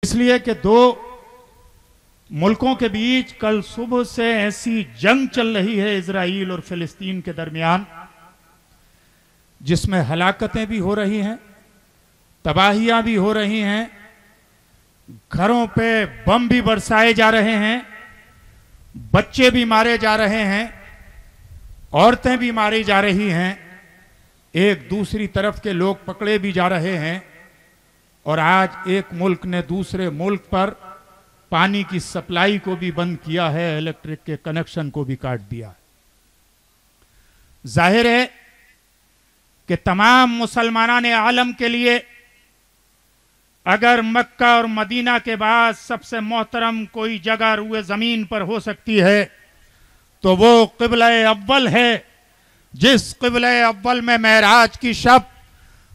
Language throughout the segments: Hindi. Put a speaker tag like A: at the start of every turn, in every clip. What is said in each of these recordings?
A: इसलिए कि दो मुल्कों के बीच कल सुबह से ऐसी जंग चल रही है इजराइल और फिलिस्तीन के दरमियान, जिसमें हलाकतें भी हो रही हैं, तबाहियां भी हो रही हैं, घरों पे बम भी बरसाए जा रहे हैं, बच्चे भी मारे जा रहे हैं, औरतें भी मारी जा रही हैं, एक दूसरी तरफ के लोग पकड़े भी जा रहे हैं। और आज एक मुल्क ने दूसरे मुल्क पर पानी की सप्लाई को भी बंद किया है, इलेक्ट्रिक के कनेक्शन को भी काट दिया है। जाहिर है कि तमाम मुसलमानान आलम के लिए अगर मक्का और मदीना के बाद सबसे मोहतरम कोई जगह रुए जमीन पर हो सकती है तो वो क़िबला अव्वल है, जिस क़िबला अव्वल में मेराज की शब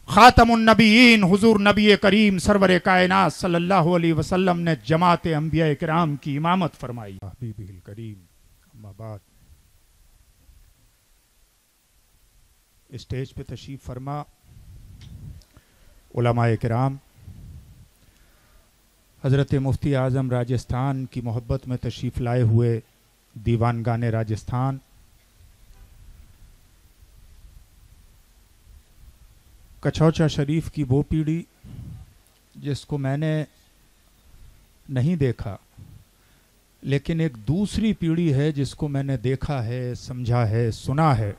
A: खातमुन नबीयीन हुजूर नबी करीम सरवर कायनात सल्लल्लाहु अलैहि वसल्लम ने जमात अंबिया किराम की इमामत फरमाई। हबीबिल करीम, अम्मा बाद। स्टेज पे तशरीफ फरमा उलमाए किराम, हजरत मुफ्ती आज़म राजस्थान की मोहब्बत में तशरीफ लाए हुए दीवानगाने राजस्थान, कछौचा शरीफ की वो पीढ़ी जिसको मैंने नहीं देखा, लेकिन एक दूसरी पीढ़ी है जिसको मैंने देखा है, समझा है, सुना है।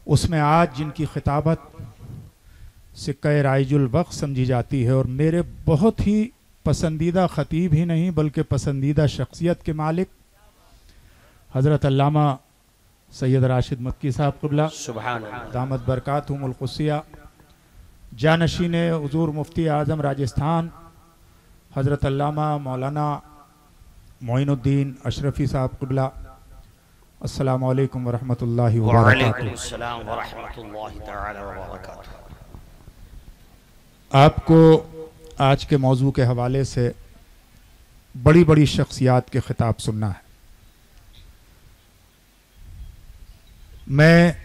A: उसमें आज जिनकी खिताबत सिक्का राइजुल वक्त समझी जाती है और मेरे बहुत ही पसंदीदा खतीब ही नहीं बल्कि पसंदीदा शख्सियत के मालिक हज़रत अल्लामा सैयद राशिद मक्की साहब क़िबला दामत बरकातहुमुल क़ुद्सिया, जानशीन हुज़ूर मुफ्ती आज़म राजस्थान हज़रत अल्लामा मौलाना मोइनुद्दीन अशरफी साहब क़िबला, अस्सलामु अलैकुम वरहमतुल्लाहि व बरकातुहू। आपको आज के मौजू के हवाले से बड़ी बड़ी शख्सियात के खिताब सुनना है। मैं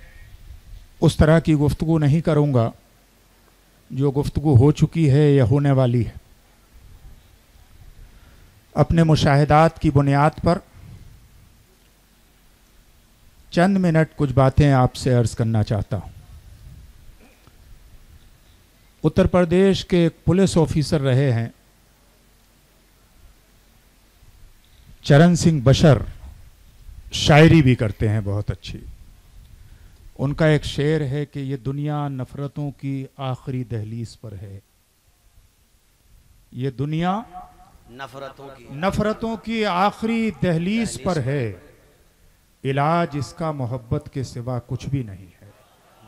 A: उस तरह की गुफ्तगू नहीं करूँगा जो गुफ्तगू हो चुकी है या होने वाली है। अपने मुशाहिदात की बुनियाद पर चंद मिनट कुछ बातें आपसे अर्ज करना चाहता हूँ। उत्तर प्रदेश के एक पुलिस ऑफिसर रहे हैं चरण सिंह बशर, शायरी भी करते हैं बहुत अच्छी। उनका एक शेर है कि ये दुनिया नफरतों की आखिरी दहलीज पर है, ये दुनिया नफरतों की आखिरी दहलीज पर है, इलाज इसका मोहब्बत के सिवा कुछ भी नहीं है।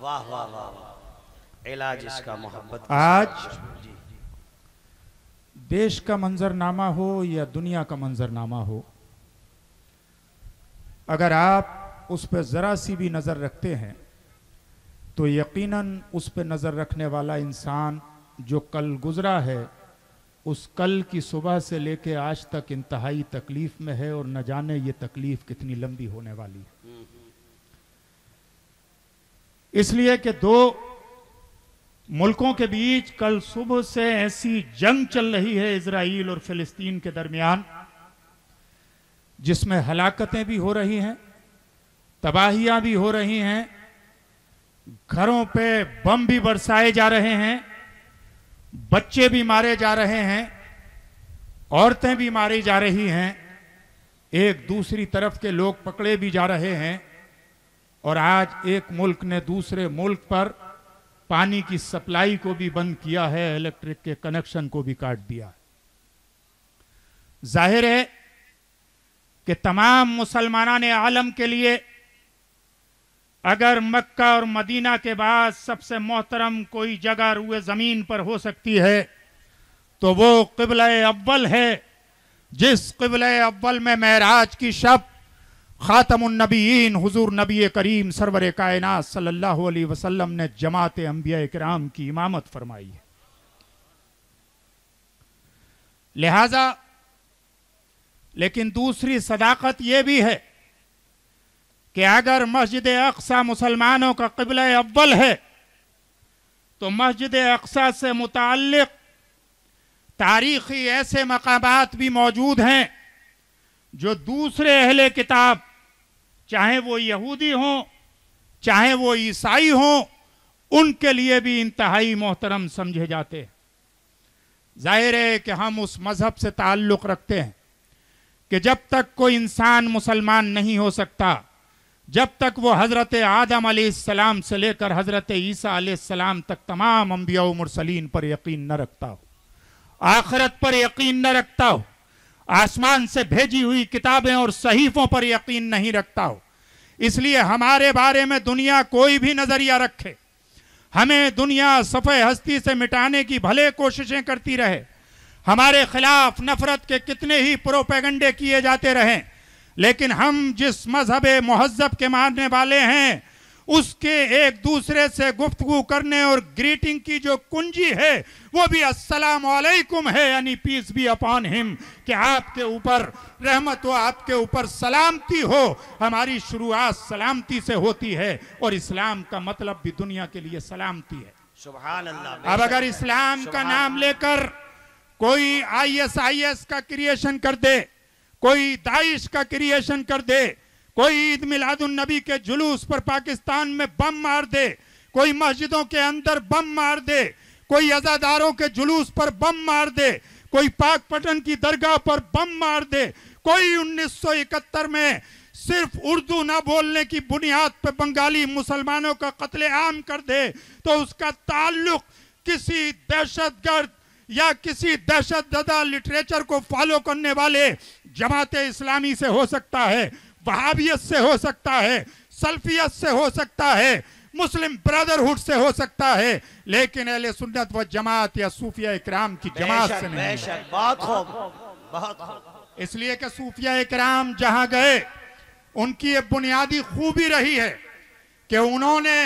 B: वाह वाह वाह, इलाज इसका मोहब्बत।
A: आज देश का मंजरनामा हो या दुनिया का मंजरनामा हो, अगर आप उस पर ज़रा सी भी नज़र रखते हैं तो यकीनन उस पर नज़र रखने वाला इंसान जो कल गुज़रा है, उस कल की सुबह से लेके आज तक इंतहाई तकलीफ़ में है और न जाने ये तकलीफ़ कितनी लंबी होने वाली है। इसलिए कि दो मुल्कों के बीच कल सुबह से ऐसी जंग चल रही है इजराइल और फिलिस्तीन के दरमियान, जिसमें हलाकतें भी हो रही हैं, तबाहियां भी हो रही हैं, घरों पे बम भी बरसाए जा रहे हैं, बच्चे भी मारे जा रहे हैं, औरतें भी मारी जा रही हैं, एक दूसरी तरफ के लोग पकड़े भी जा रहे हैं। और आज एक मुल्क ने दूसरे मुल्क पर पानी की सप्लाई को भी बंद किया है, इलेक्ट्रिक के कनेक्शन को भी काट दिया है। जाहिर है कि तमाम मुसलमानान आलम के लिए अगर मक्का और मदीना के बाद सबसे मोहतरम कोई जगह रुए जमीन पर हो सकती है तो वो क़िबला अव्वल है, जिस क़िबला अव्वल में मेराज की शब खातमुन नबीयीन हुजूर नबी करीम सरवर कायनात सल्लल्लाहु अलैहि वसल्लम ने जमात अंबिया किराम की इमामत फरमाई है। लिहाजा लेकिन दूसरी सदाकत यह भी है कि अगर मस्जिद अक्सा मुसलमानों का क़िबला अव्वल है तो मस्जिद अक्सा से मुताल्लिक़ तारीखी ऐसे मकामात भी मौजूद हैं जो दूसरे अहले किताब, चाहे वो यहूदी हों चाहे वो ईसाई हों, उनके लिए भी इंतहाई मोहतरम समझे जाते हैं। जाहिर है कि हम उस मजहब से ताल्लुक़ रखते हैं कि जब तक कोई इंसान मुसलमान नहीं हो सकता, जब तक वो हज़रत आदम अलैहिस्सलाम से लेकर हज़रत ईसा अलैहिस्सलाम तक तमाम अंबिया व मुरसलीन पर यकीन न रखता हो, आखिरत पर यकीन न रखता हो, आसमान से भेजी हुई किताबें और सहीफ़ों पर यकीन नहीं रखता हो, इसलिए हमारे बारे में दुनिया कोई भी नज़रिया रखे, हमें दुनिया सफ़े हस्ती से मिटाने की भले कोशिशें करती रहे, हमारे खिलाफ नफरत के कितने ही प्रोपेगंडे किए जाते रहें, लेकिन हम जिस मजहब मुहज़्ज़ब के मानने वाले हैं, उसके एक दूसरे से गुफ्तगू करने और ग्रीटिंग की जो कुंजी है वो भी अस्सलामु अलैकुम है, यानी पीस बी अपॉन हिम, कि आपके ऊपर रहमत हो, आपके ऊपर सलामती हो। हमारी शुरुआत सलामती से होती है और इस्लाम का मतलब भी दुनिया के लिए सलामती है।
B: सुभान अल्लाह।
A: अब अगर इस्लाम का नाम लेकर कोई ISIS का क्रिएशन कर दे, कोई दाइश का क्रिएशन कर दे, कोई ईद मिलादुन नबी के जुलूस पर पाकिस्तान में बम मार दे, कोई मस्जिदों के अंदर बम मार दे, कोई अज़ादारों के जुलूस पर बम मार दे, कोई पाक पटन की दरगाह पर बम मार दे, कोई 1971 में सिर्फ उर्दू ना बोलने की बुनियाद पर बंगाली मुसलमानों का कत्लेआम कर दे, तो उसका ताल्लुक किसी दहशतगर्द या किसी दहशतज़दा लिटरेचर को फॉलो करने वाले जमात इस्लामी से हो सकता है, वहाबियत से हो सकता है, सल्फियत से हो सकता है, मुस्लिम ब्रदरहुड से हो सकता है, लेकिन अहले सुन्नत व जमात या सूफिया इकराम की जमात से नहीं।
B: बहुत खूब, बहुत खूब।
A: इसलिए कि सूफिया इकराम जहां गए, उनकी ये बुनियादी खूबी रही है कि उन्होंने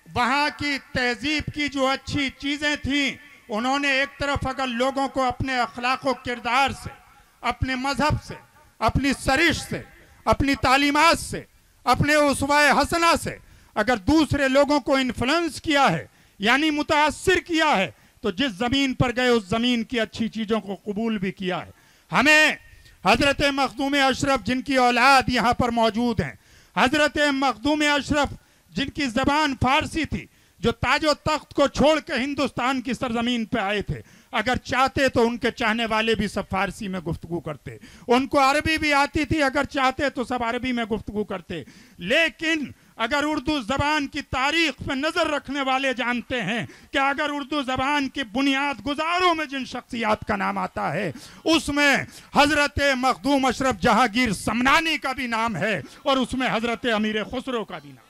A: वहां की तहजीब की जो अच्छी चीजें थी, उन्होंने एक तरफ अगर लोगों को अपने अखलाक व किरदार से, अपने मजहब से, अपनी सरिश से, अपनी तालीमात से, अपने उसवाए हसना से अगर दूसरे लोगों को इन्फ्लुएंस किया है, यानी मुतासिर किया है, तो जिस जमीन पर गए उस जमीन की अच्छी चीजों को कबूल भी किया है। हमें हजरत मखदूम अशरफ, जिनकी औलाद यहाँ पर मौजूद हैं, हजरत मखदूम अशरफ जिनकी जबान फारसी थी, जो ताजो तख्त को छोड़ के हिंदुस्तान की सरजमीन पे आए थे, अगर चाहते तो उनके चाहने वाले भी सब फारसी में गुफ्तगू करते, उनको अरबी भी आती थी, अगर चाहते तो सब अरबी में गुफ्तगू करते। लेकिन अगर उर्दू जबान की तारीख पे नजर रखने वाले जानते हैं कि अगर उर्दू जबान की बुनियाद गुजारों में जिन शख्सियात का नाम आता है, उसमें हजरत मखदूम अशरफ जहांगीर समनानी का भी नाम है और उसमें हजरत अमीर खुसरो का भी नाम,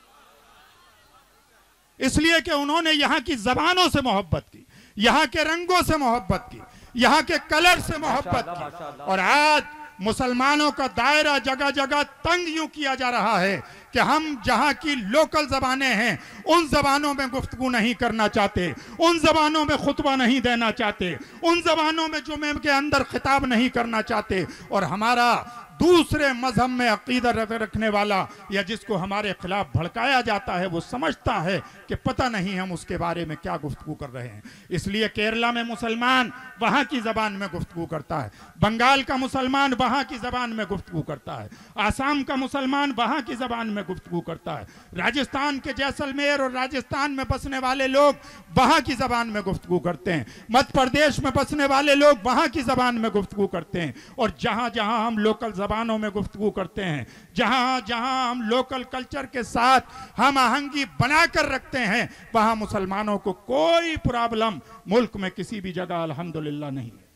A: इसलिए कि उन्होंने यहाँ की जबानों से मोहब्बत की, यहाँ के रंगों से मोहब्बत की, यहाँ के कलर से मोहब्बत की। और आज मुसलमानों का दायरा जगह जगह तंग यूं किया जा रहा है कि हम जहाँ की लोकल जबानें हैं उन जबानों में गुफ्तगू नहीं करना चाहते, उन जबानों में खुतबा नहीं देना चाहते, उन जबानों में जुमे के अंदर खिताब नहीं करना चाहते। और हमारा दूसरे मजहब में अकीदा रखने वाला या जिसको हमारे खिलाफ भड़काया जाता है, वो समझता है कि पता नहीं हम उसके बारे में क्या गुफ्तगू कर रहे हैं। इसलिए केरला में मुसलमान वहाँ की ज़बान में गुफ्तगू करता है, बंगाल का मुसलमान वहाँ की ज़बान में गुफ्तगू करता है, आसाम का मुसलमान वहाँ की ज़बान में गुफ्तगू करता है, राजस्थान के जैसलमेर और राजस्थान में बसने वाले लोग वहाँ की ज़बान में गुफ्तगू करते हैं, मध्य प्रदेश में बसने वाले लोग वहाँ की ज़बान में गुफ्तगू करते हैं। और जहाँ जहाँ हम लोकल ज़बानों में गुफ्तगू करते हैं, जहाँ जहाँ हम लोकल कल्चर के साथ हम आहंगी बनाकर रखते हैं, वहाँ मुसलमानों को कोई प्रॉब्लम मुल्क में किसी भी जगह अल्हम्दुलिल्लाह नहीं है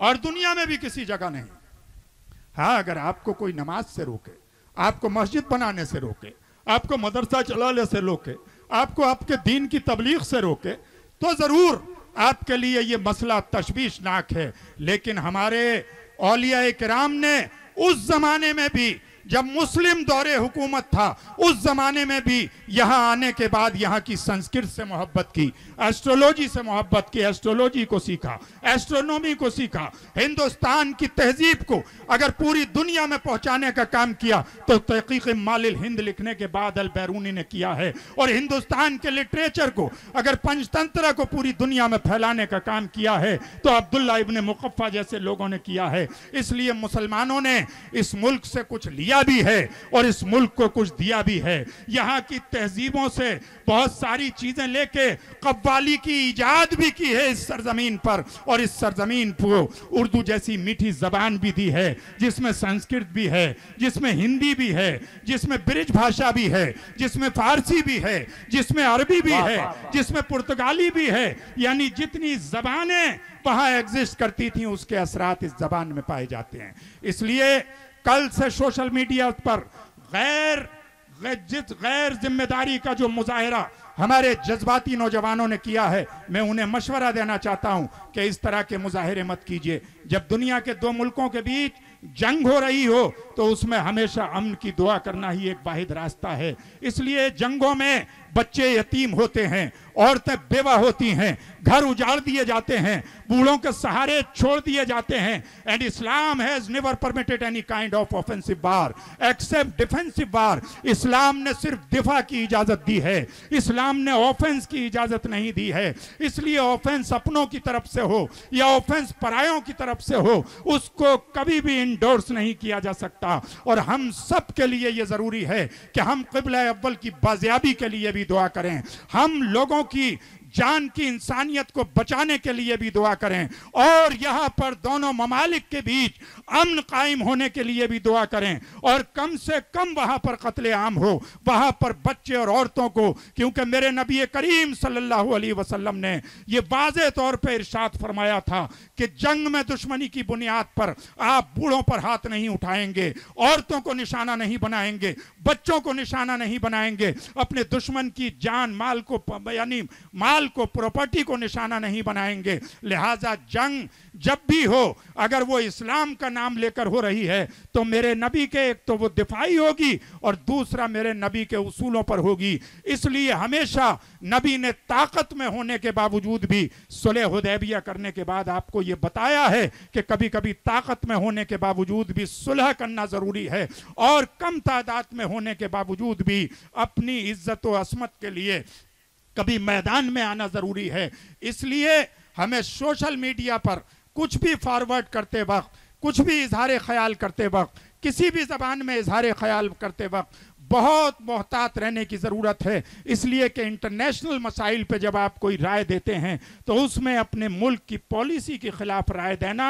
A: और दुनिया में भी किसी जगह नहीं। हाँ, अगर आपको कोई नमाज से रोके, आपको मस्जिद बनाने से रोके, आपको मदरसा चलाने से रोके, आपको आपके दीन की तबलीग से रोके, तो ज़रूर आपके लिए ये मसला तशवीशनाक है। लेकिन हमारे औलिया किराम ने उस जमाने में भी जब मुस्लिम दौरे हुकूमत था उस जमाने में भी यहाँ आने के बाद यहाँ की संस्कृत से मोहब्बत की, एस्ट्रोलॉजी से मोहब्बत की, एस्ट्रोलॉजी को सीखा, एस्ट्रोनॉमी को सीखा, हिंदुस्तान की तहजीब को अगर पूरी दुनिया में पहुंचाने का काम किया तो तहकीक मालिल हिंद लिखने के बाद अल बैरूनी ने किया है। और हिंदुस्तान के लिटरेचर को अगर पंचतंत्र को पूरी दुनिया में फैलाने का काम किया है तो अब्दुल्ला इब्ने मुकफ्फा जैसे लोगों ने किया है। इसलिए मुसलमानों ने इस मुल्क से कुछ लिया भी है और इस मुल्क को कुछ दिया भी है। यहाँ की तहजीबों से बहुत सारी चीजें लेके कव्वाली की इजाद भी की है इस सरजमीन पर, और इस सरजमीन को उर्दू जैसी मीठी जबान भी दी है जिसमें संस्कृत भी है, जिसमें हिंदी भी है, जिसमें ब्रिज भाषा भी है, जिसमें फारसी भी है, जिसमें अरबी भी है, जिसमें पुर्तगाली भी है। यानी जितनी जबानें वहां एग्जिस्ट करती थी उसके असरात इस जबान में पाए जाते हैं। इसलिए कल से सोशल मीडिया पर गैर जिम्मेदारी का जो मुजाहिरा हमारे जज्बाती नौजवानों ने किया है, मैं उन्हें मशवरा देना चाहता हूं कि इस तरह के मुजाहिरे मत कीजिए। जब दुनिया के दो मुल्कों के बीच जंग हो रही हो तो उसमें हमेशा अमन की दुआ करना ही एक वाहिद रास्ता है। इसलिए जंगों में बच्चे यतीम होते हैं, औरतें बेवा होती हैं, घर उजाड़ दिए जाते हैं, बूढ़ों के सहारे छोड़ दिए जाते हैं। And Islam has never permitted any kind of offensive war except defensive war. Islam ने सिर्फ दिफा की इजाजत दी है, इस्लाम ने ऑफेंस की इजाजत नहीं दी है। इसलिए ऑफेंस अपनों की तरफ से हो या ऑफेंस परायों की तरफ से हो, उसको कभी भी इंडोर्स नहीं किया जा सकता। और हम सब के लिए यह जरूरी है कि हम क़िबला अव्वल की बाजियाबी के लिए भी दुआ करें, हम लोगों की जान की इंसानियत को बचाने के लिए भी दुआ करें, और यहां पर दोनों ममालिक के बीच अमन कायम होने के लिए भी दुआ करें, और कम से कम वहां पर कत्ले आम हो, वहां पर बच्चे और औरतों को, क्योंकि मेरे नबी करीम सल्लल्लाहु अलैहि वसल्लम ने यह वाज़ेह तौर पर इरशाद फरमाया था कि जंग में दुश्मनी की बुनियाद पर आप बूढ़ों पर हाथ नहीं उठाएंगे, औरतों को निशाना नहीं बनाएंगे, बच्चों को निशाना नहीं बनाएंगे, अपने दुश्मन की जान माल को यानी माल को प्रॉपर्टी को निशाना नहीं बनाएंगे। लिहाजा जंग जब भी हो अगर वो इस्लाम का नाम लेकर हो रही है तो मेरे नबी के एक तो वो दिफाई होगी और दूसरा मेरे नबी के उसूलों पर होगी। इसलिए हमेशा नबी ने ताकत में होने के बावजूद भी सुलह हुदैबिया करने के बाद आपको ये बताया है कि कभी कभी ताकत में होने के बावजूद भी सुलह करना जरूरी है, और कम तादाद में होने के बावजूद भी अपनी इज्जत व असमत के लिए कभी मैदान में आना जरूरी है। इसलिए हमें सोशल मीडिया पर कुछ भी फॉरवर्ड करते वक्त, कुछ भी इजहार ख्याल करते वक्त, किसी भी जबान में इजहार ख्याल करते वक्त बहुत मोहतात रहने की ज़रूरत है। इसलिए कि इंटरनेशनल मसाइल पे जब आप कोई राय देते हैं तो उसमें अपने मुल्क की पॉलिसी के खिलाफ राय देना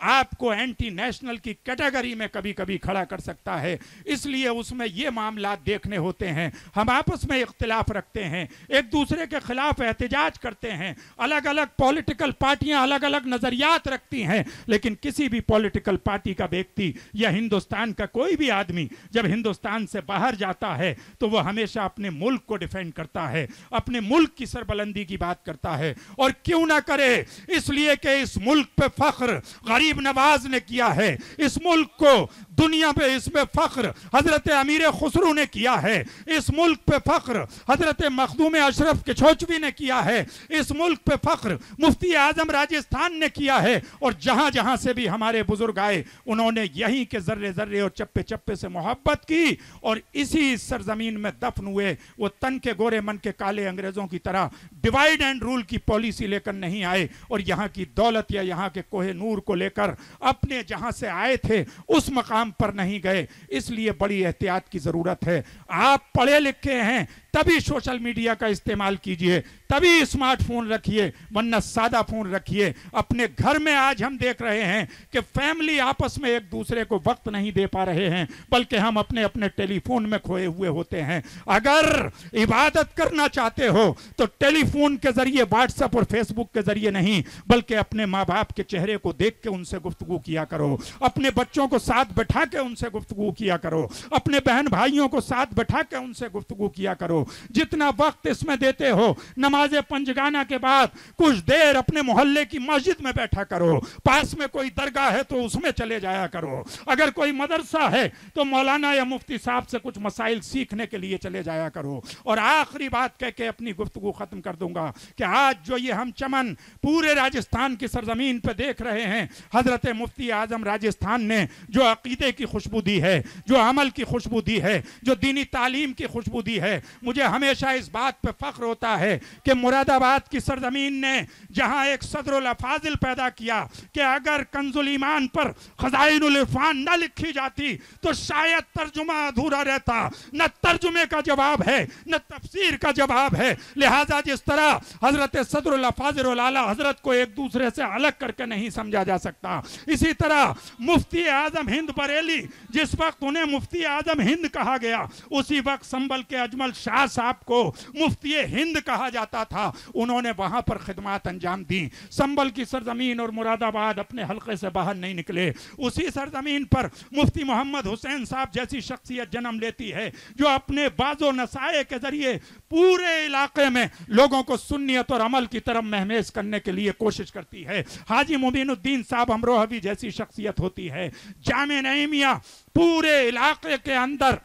A: आपको एंटी नेशनल की कैटेगरी में कभी कभी खड़ा कर सकता है। इसलिए उसमें ये मामला देखने होते हैं, हम आपस में इख्तिलाफ रखते हैं, एक दूसरे के खिलाफ एहतजाज करते हैं, अलग अलग पॉलिटिकल पार्टियां अलग अलग नज़रियात रखती हैं, लेकिन किसी भी पॉलिटिकल पार्टी का व्यक्ति या हिंदुस्तान का कोई भी आदमी जब हिंदुस्तान से बाहर जाता है तो वह हमेशा अपने मुल्क को डिफेंड करता है, अपने मुल्क की सरबलंदी की बात करता है। और क्यों ना करे, इसलिए कि इस मुल्क पे फख्र गरीब नवाज ने किया है, इस मुल्क को दुनिया पे इसमें फख्र हजरत अमीर खुसरू ने किया है, इस मुल्क पे फख्र हजरत मखदूम अशरफ किचौचवी ने किया है, इस मुल्क पे फख्र मुफ्ती आजम राजस्थान ने किया है। और जहां जहां से भी हमारे बुजुर्ग आए उन्होंने यहीं के जर्रे जर्रे और चप्पे चप्पे से मोहब्बत की और इसी सरजमीन में दफन हुए। वो तन के गोरे मन के काले अंग्रेजों की तरह डिवाइड एंड रूल की पॉलिसी लेकर नहीं आए और यहाँ की दौलत या यहाँ के कोहे नूर को लेकर अपने जहां से आए थे उस मकाम पर नहीं गए। इसलिए बड़ी एहतियात की जरूरत है। आप पढ़े लिखे हैं तभी सोशल मीडिया का इस्तेमाल कीजिए, तभी स्मार्टफोन रखिए, वरना सादा फोन रखिए। अपने घर में आज हम देख रहे हैं कि फैमिली आपस में एक दूसरे को वक्त नहीं दे पा रहे हैं, बल्कि हम अपने अपने टेलीफोन में खोए हुए होते हैं। अगर इबादत करना चाहते हो तो टेलीफोन के जरिए, व्हाट्सएप और फेसबुक के जरिए नहीं, बल्कि अपने माँ बाप के चेहरे को देख के उनसे गुफ्तगू किया करो, अपने बच्चों को साथ बैठा के उनसे गुफ्तगू किया करो, अपने बहन भाइयों को साथ बैठा के उनसे गुफ्तगू किया करो। करो, जितना वक्त इसमें देते हो नमाज पंजगाना के बाद कुछ देर अपने मोहल्ले की मस्जिद में बैठा करो, पास में कोई दरगाह है तो उसमें चले जाया करो, अगर कोई मदरसा है तो मौलाना या मुफ्ती साहब से कुछ मसाइल सीखने के लिए चले जाया करो। और आखिरी बात कह के अपनी गुफ्तगू खत्म कर दूंगा कि आज जो ये हम चमन पूरे राजस्थान की सरजमीन पे देख रहे हैं, हजरत मुफ्ती आजम राजस्थान ने जो अकीदे की खुशबू दी है, जो अमल की खुशबू दी है, जो दीनी तालीम की खुशबू दी है, मुझे हमेशा इस बात पे फख्र होता है कि मुरादाबाद की सरजमीन ने जहां एक सदरुल अफाजिल पैदा किया कि अगर कंजुल ईमान पर खजाइनुल इरफान न लिखी जाती तो शायद तर्जुमा अधूरा रहता। न तर्जुमे का जवाब है न तफसीर का जवाब है, लिहाजा जिस तरह हजरत सदरुल अफाजिल आला हजरत को एक दूसरे से अलग करके नहीं समझा जा सकता, इसी तरह मुफ्ती आजम हिंद बरेली, जिस वक्त उन्हें मुफ्ती आजम हिंद कहा गया उसी वक्त संभल के अजमल शाह साहब को मुफ्ती हिंद कहा जाता था। उन्होंने वहां पर खिदमत अंजाम दी। संभल की सरजमीन और मुरादाबाद अपने हल्के से बाहर नहीं निकले। उसी सरजमीन पर मुफ्ती मोहम्मद हुसैन साहब जैसी शख्सियत जन्म लेती है जो अपने बाजो नसाए के जरिए पूरे इलाके में लोगों को सुन्नियत और अमल की तरफ महमेज करने के लिए कोशिश करती है। हाजी मुबीनुद्दीन साहब अमरोहवी जैसी शख्सियत होती है। जामे नईमिया पूरे इलाके के अंदर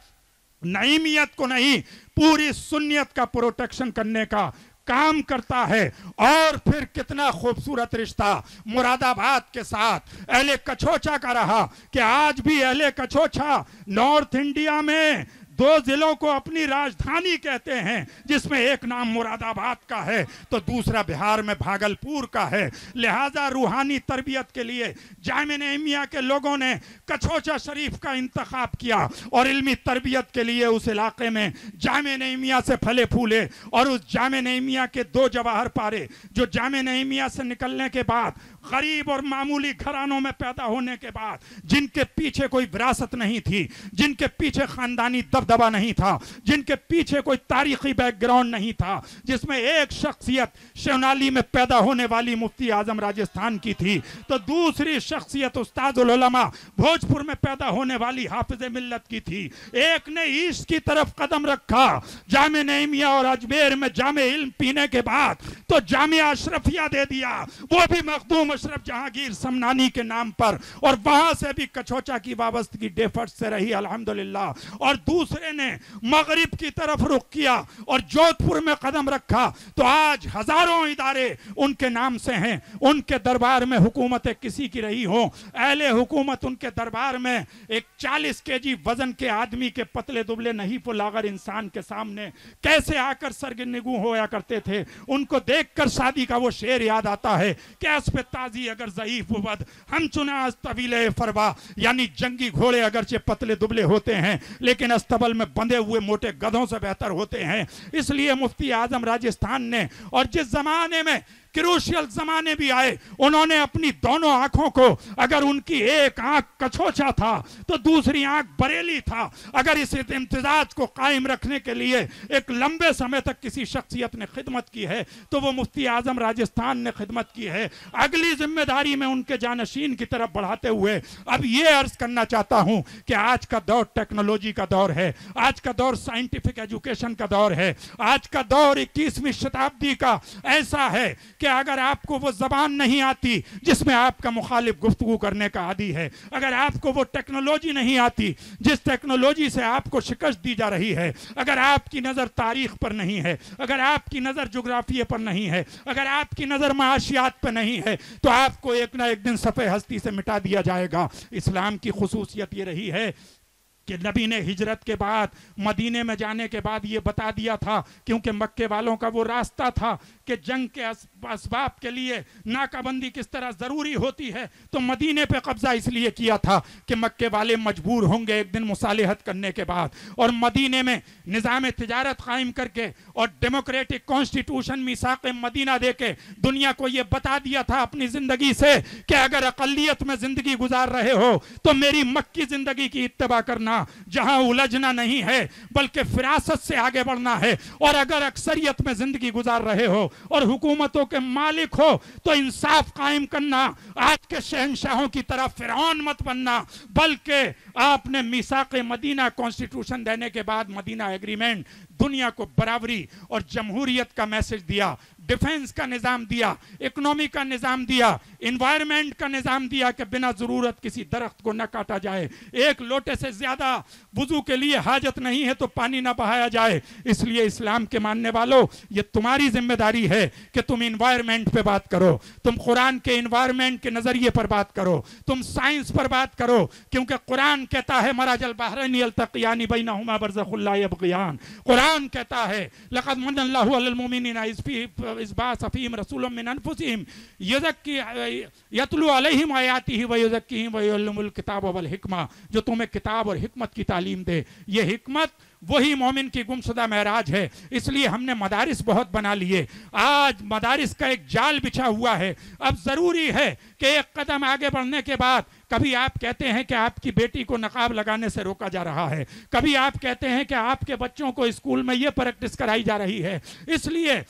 A: नईमियत को नहीं पूरी सुन्नियत का प्रोटेक्शन करने का काम करता है। और फिर कितना खूबसूरत रिश्ता मुरादाबाद के साथ अहले कछोचा का रहा कि आज भी अहले कछोचा नॉर्थ इंडिया में दो जिलों को अपनी राजधानी कहते हैं, जिसमें एक नाम मुरादाबाद का है तो दूसरा बिहार में भागलपुर का है। लिहाजा रूहानी तरबियत के लिए जामे नईमिया के लोगों ने कछोचा शरीफ का इंतखाब किया और इल्मी तरबियत के लिए उस इलाके में जामे नईमिया से फले फूले। और उस जामे नईमिया के दो जवाहर पारे जो जामे नईमिया से निकलने के बाद गरीब और मामूली घरानों में पैदा होने के बाद, जिनके पीछे कोई विरासत नहीं थी, जिनके पीछे खानदानी दबदबा नहीं था, जिनके पीछे कोई तारीखी बैकग्राउंड नहीं था, जिसमें एक शख्सियत शिवनाली में पैदा होने वाली मुफ्ती आजम राजस्थान की थी तो दूसरी शख्सियत उस्तादुल उलमा भोजपुर में पैदा होने वाली हाफिज मिल्लत की थी। एक ने ईस्ट की तरफ कदम रखा जामे नईमिया और अजमेर में जामे इल्म पीने के बाद तो जामिया अशरफिया दे दिया, वो भी मखदूम अशरफ जहांगीर समनानी के नाम पर, और वहां से भी कछोचा की वाबस्तगी डेफर्ट से रही अल्हम्दुलिल्लाह। और दूसरे ने मगरिब की तरफ रुख किया और जोधपुर में कदम रखा तो आज हजारों इदारे उनके नाम से हैं। उनके दरबार में हुकूमत किसी की रही हो, अहले हुकूमत उनके दरबार में एक 40 केजी वजन के आदमी के पतले दुबले नहीं पुलागर इंसान के सामने कैसे आकर सरगर्निगू होया करते थे। उनको देखकर शादी का वो शेर याद आता है कि पे ताजी अगर ज़ईफ वद हम चुना तवीले फरवा, यानी जंगी घोड़े अगरचे पतले दुबले होते हैं लेकिन अस्तबल में बंधे हुए मोटे गधों से बेहतर होते हैं। इसलिए मुफ्ती आजम राजस्थान ने, और जिस जमाने में क्रूशियल जमाने भी आए, उन्होंने अपनी दोनों आंखों को, अगर उनकी एक आंख कछोचा था तो दूसरी आंख बरेली था, अगर इस इम्तिजाज को कायम रखने के लिए एक लंबे समय तक किसी शख्सियत ने खिदमत की है तो वो मुफ्ती आजम राजस्थान ने खिदमत की है। अगली जिम्मेदारी में उनके जानशीन की तरफ बढ़ाते हुए अब ये अर्ज करना चाहता हूं कि आज का दौर टेक्नोलॉजी का दौर है, आज का दौर साइंटिफिक एजुकेशन का दौर है, आज का दौर 21वीं शताब्दी का ऐसा है कि अगर आपको वो जबान नहीं आती जिसमें आपका मुखालिफ गुफ्तगू करने का आदी है, अगर आपको वो टेक्नोलॉजी नहीं आती जिस टेक्नोलॉजी से आपको शिकस्त दी जा रही है, अगर आपकी नज़र तारीख पर नहीं है, अगर आपकी नज़र जोग्राफिया पर नहीं है, अगर आपकी नज़र माशियात पर नहीं है तो आपको एक ना एक दिन सफ़े हस्ती से मिटा दिया जाएगा। इस्लाम की खुसूसियत ये रही है कि नबी ने हिजरत के बाद मदीने में जाने के बाद ये बता दिया था, क्योंकि मक्के वालों का वो रास्ता था कि जंग के असबाब के लिए नाकाबंदी किस तरह ज़रूरी होती है, तो मदीने पे कब्जा इसलिए किया था कि मक्के वाले मजबूर होंगे एक दिन मुसालिहत करने के बाद, और मदीने में निज़ाम तिजारत कायम करके और डेमोक्रेटिक कॉन्स्टिट्यूशन मीसाक़ मदीना दे के दुनिया को ये बता दिया था अपनी ज़िंदगी से कि अगर अक़लियत में ज़िंदगी गुजार रहे हो तो मेरी मक्की ज़िंदगी की इत्तबा करना, जहां उलझना नहीं है बल्कि फिरासत से आगे बढ़ना है, और अगर अक्सरियत में जिंदगी गुजार रहे हो और हुकूमतों के मालिक हो तो इंसाफ कायम करना, आज के शहंशाहों की तरह फिरौन मत बनना, बल्कि आपने मीसाक़ मदीना कॉन्स्टिट्यूशन देने के बाद, मदीना एग्रीमेंट दुनिया को बराबरी और जमहूरियत का मैसेज दिया, डिफेंस का निज़ाम दिया, इकोनॉमी का निज़ाम दिया, इन्वायरमेंट का निज़ाम दिया कि बिना ज़रूरत किसी दरख्त को न काटा जाए, एक लोटे से ज़्यादा वुज़ू के लिए हाजत नहीं है तो पानी ना बहाया जाए। इसलिए इस्लाम के मानने वालों, ये तुम्हारी जिम्मेदारी है कि तुम इन्वायरमेंट पे बात करो, तुम कुरान के इन्वायरमेंट के नज़रिए पर बात करो, तुम साइंस पर बात करो, क्योंकि कुरान कहता है मराजल बहरैनी यल्तक़ियानी बैनहुमा बरज़ख़ुन ला यबग़ियान। कुरान कहता है लक़द मन्नल्लाहु अलल मुमिनीना इज़ बअसा फ़ीहिम रसूलन मिन अनफुसिहिम यतलू अलैहिम आयातिही व युज़क्कीहिम व युअल्लिमुल किताब वल हिकमा, जो तुम्हें किताब और हिकमत की तालीम दे। ये हिकमत वही मोमिन की गुमशुदा महराज है। इसलिए हमने मदारिस बहुत बना लिए, आज मदारिस का एक जाल बिछा हुआ है। अब ज़रूरी है कि एक कदम आगे बढ़ने के बाद, कभी आप कहते हैं कि आपकी बेटी को नकाब लगाने से रोका जा रहा है, कभी आप कहते हैं कि आपके बच्चों को स्कूल में ये प्रैक्टिस कराई जा रही है। इसलिए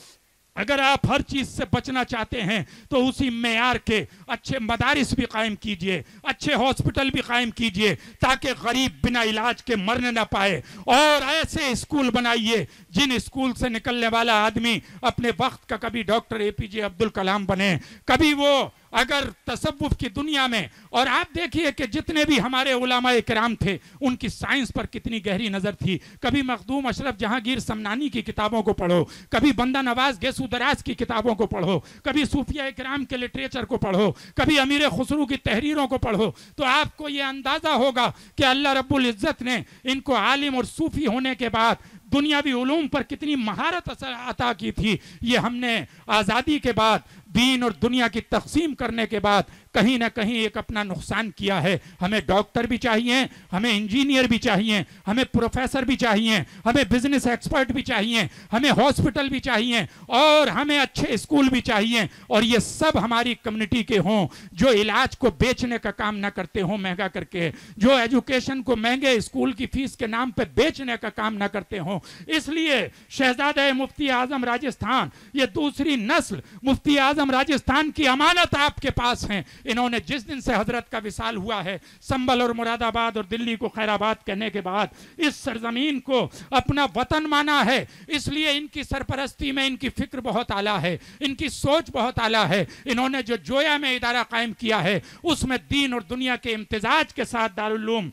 A: अगर आप हर चीज़ से बचना चाहते हैं तो उसी मेयार के अच्छे मदारिस भी कायम कीजिए, अच्छे हॉस्पिटल भी कायम कीजिए, ताकि गरीब बिना इलाज के मरने ना पाए। और ऐसे स्कूल बनाइए जिन स्कूल से निकलने वाला आदमी अपने वक्त का कभी डॉक्टर APJ अब्दुल कलाम बने, कभी वो अगर तसव्वुफ की दुनिया में। और आप देखिए कि जितने भी हमारे उलमाए किराम थे उनकी साइंस पर कितनी गहरी नज़र थी। कभी मखदूम अशरफ जहांगीर समनानी की किताबों को पढ़ो, कभी बंदा नवाज गेसू दराज की किताबों को पढ़ो, कभी सूफिया किराम के लिटरेचर को पढ़ो, कभी अमीर खुसरू की तहरीरों को पढ़ो, तो आपको ये अंदाज़ा होगा कि अल्लाह रब्बुल इज़्ज़त ने इनको आलिम और सूफ़ी होने के बाद दुनियावी उलूम पर कितनी महारत अता की थी। ये हमने आज़ादी के बाद, दीन और दुनिया की तकसीम करने के बाद कहीं ना कहीं एक अपना नुकसान किया है। हमें डॉक्टर भी चाहिए, हमें इंजीनियर भी चाहिए, हमें प्रोफेसर भी चाहिए, हमें बिजनेस एक्सपर्ट भी चाहिए, हमें हॉस्पिटल भी चाहिए, और हमें अच्छे स्कूल भी चाहिए। और ये सब हमारी कम्युनिटी के हों, जो इलाज को बेचने का काम ना करते हों महंगा करके, जो एजुकेशन को महंगे स्कूल की फीस के नाम पे बेचने का काम ना करते हों। इसलिए शहजादा मुफ्ती आजम राजस्थान, ये दूसरी नस्ल मुफ्ती आजम राजस्थान की अमानत आपके पास है। इन्होंने जिस दिन से हजरत का विसाल हुआ है, संभल और मुरादाबाद और दिल्ली को खैराबाद कहने के बाद इस सरजमीन को अपना वतन माना है। इसलिए इनकी सरपरस्ती में इनकी फिक्र बहुत आला है, इनकी सोच बहुत आला है। इन्होंने जो जोया में इदारा कायम किया है उसमें दीन और दुनिया के इम्तिजाज के साथ दारुल उलूम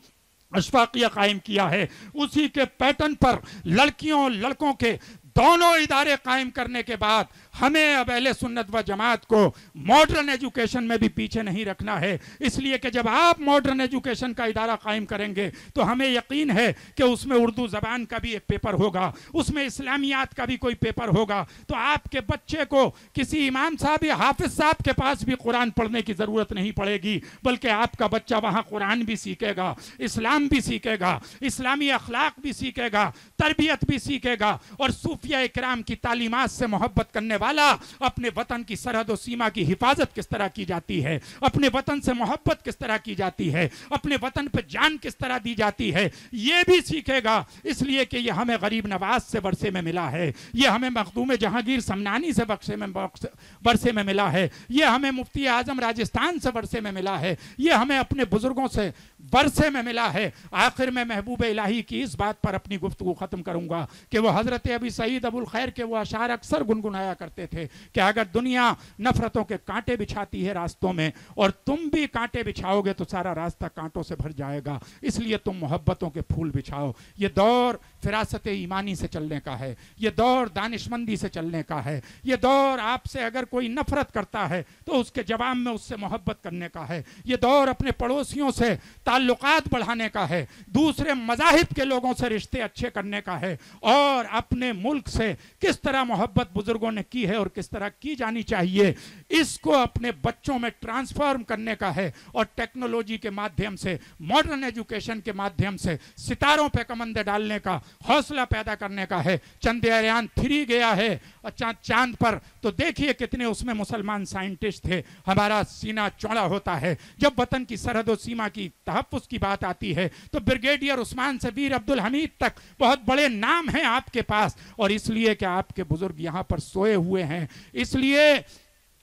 A: अशफाकिया कायम किया है। उसी के पैटर्न पर लड़कियों और लड़कों के दोनों इदारे कायम करने के बाद हमें अब अहले सुन्नत व जमात को मॉडर्न एजुकेशन में भी पीछे नहीं रखना है। इसलिए कि जब आप मॉडर्न एजुकेशन का इदारा कायम करेंगे तो हमें यकीन है कि उसमें उर्दू ज़बान का भी एक पेपर होगा, उसमें इस्लामियात का भी कोई पेपर होगा। तो आपके बच्चे को किसी इमाम साहब या हाफिज साहब के पास भी कुरान पढ़ने की ज़रूरत नहीं पड़ेगी, बल्कि आपका बच्चा वहाँ कुरान भी सीखेगा, इस्लाम भी सीखेगा, इस्लामी अखलाक भी सीखेगा, तरबियत भी सीखेगा, और सूफिया इकराम की तालीमात से मोहब्बत करने वाला अपने वतन की सरहद और सीमा की हिफाजत किस तरह की जाती है, अपने वतन से मोहब्बत किस तरह की जाती है, अपने वतन पर जान किस तरह दी जाती है, ये भी सीखेगा। इसलिए कि ये हमें गरीब नवाज से वर्षे में मिला है, ये हमें मखदूम जहांगीर समनानी से वर्षे में मिला है, ये हमें मुफ्ती आजम राजस्थान से वर्षे में मिला है, ये हमें अपने बुजुर्गों से वर्षे में मिला है। आखिर में महबूब इलाही की इस बात पर अपनी गुफ्तगू खत्म करूंगा कि वो हजरत अबी सईद अबुल खैर के वो अशार अक्सर गुनगुनाया करते थे कि अगर दुनिया नफरतों के कांटे बिछाती है रास्तों में और तुम भी कांटे बिछाओगे तो सारा रास्ता कांटों से भर जाएगा। इसलिए तुम मोहब्बतों के फूल बिछाओ। ये दौर फिरासत ईमानी से चलने का है, ये दौर दानिशमंदी से चलने का है, ये दौर आपसे अगर कोई नफरत करता है तो उसके जवाब में उससे मोहब्बत करने का है, ये दौर अपने पड़ोसियों से ताल्लुकात बढ़ाने का है, दूसरे मज़ाहिब के लोगों से रिश्ते अच्छे करने का है, और अपने मुल्क से किस तरह मोहब्बत बुजुर्गों ने की है और किस तरह की जानी चाहिए इसको अपने बच्चों में ट्रांसफॉर्म करने का है। और टेक्नोलॉजी के माध्यम से, मॉडर्न एजुकेशन के माध्यम से सितारों पे कमंदे डालने का हौसला पैदा करने का है। चंद्रयान 3 गया है चांद पर, तो देखिए कितने उसमें मुसलमान साइंटिस्ट थे। हमारा सीना चौड़ा होता है जब वतन की सरहद और सीमा की तहफ़्फ़ुज़ की बात आती है, तो ब्रिगेडियर उस्मान से वीर अब्दुल हमीद तक बहुत बड़े नाम हैं आपके पास, और इसलिए कि आपके बुजुर्ग यहाँ पर सोए हुए हैं। इसलिए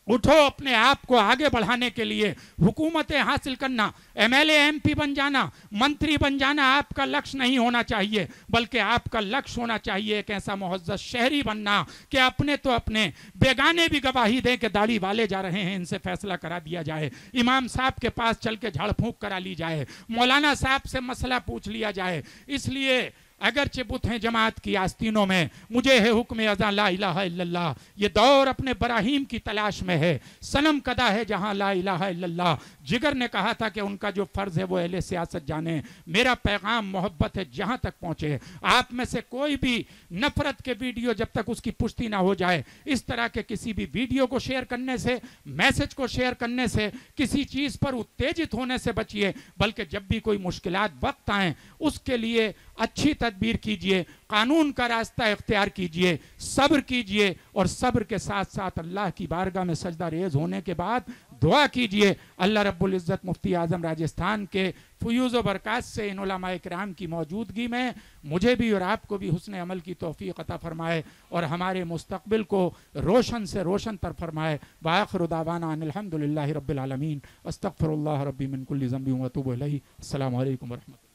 A: उठो अपने आप को आगे बढ़ाने के लिए। हुकूमतें हासिल करना, एमएलए एमपी बन जाना, मंत्री बन जाना आपका लक्ष्य नहीं होना चाहिए, बल्कि आपका लक्ष्य होना चाहिए एक ऐसा मुअज़्ज़ज़ शहरी बनना कि अपने तो अपने, बेगाने भी गवाही दें कि दाढ़ी वाले जा रहे हैं, इनसे फैसला करा दिया जाए, इमाम साहब के पास चल के झाड़ फूंक करा ली जाए, मौलाना साहब से मसला पूछ लिया जाए। इसलिए अगरचे बुत हैं जमात की आस्तीनों में, मुझे है हुक्म अज़ा ला इलाहा इल्लल्लाह। ये दौर अपने बराहीम की तलाश में है, सनम कदा है जहां ला इलाहा इल्लल्लाह। जिगर ने कहा था कि उनका जो फ़र्ज़ है वो अहले सियासत जाने, मेरा पैगाम मोहब्बत है जहां तक पहुंचे। आप में से कोई भी नफरत के वीडियो जब तक उसकी पुष्टि ना हो जाए, इस तरह के किसी भी वीडियो को शेयर करने से, मैसेज को शेयर करने से, किसी चीज़ पर उत्तेजित होने से बचिए। बल्कि जब भी कोई मुश्किलात वक्त आए उसके लिए अच्छी तदबीर कीजिए, कानून का रास्ता इख्तियार कीजिए, सब्र कीजिए, और सब्र के साथ साथ अल्लाह की बारगाह में सजदा रेज होने के बाद दुआ कीजिए। अल्लाह रब्बुल इज़्ज़त मुफ्ती आज़म राजस्थान के फ़ुयूज़ व बरक़ात से इन उलमाए किराम की मौजूदगी में मुझे भी और आपको भी हुस्न अमल की तौफ़ीक़ अता फ़रमाए और हमारे मुस्तक़बिल को रोशन से रोशन तर फ़रमाए। व आख़िरु दावाना अनिल हम्दुलिल्लाहि रब्बिल आलमीन। अस्तग़फ़िरुल्लाह रब्बी मिन कुल्लि ज़ंबिन व अतूबु इलैहि। अस्सलामु अलैकुम व रहमतुल्लाह।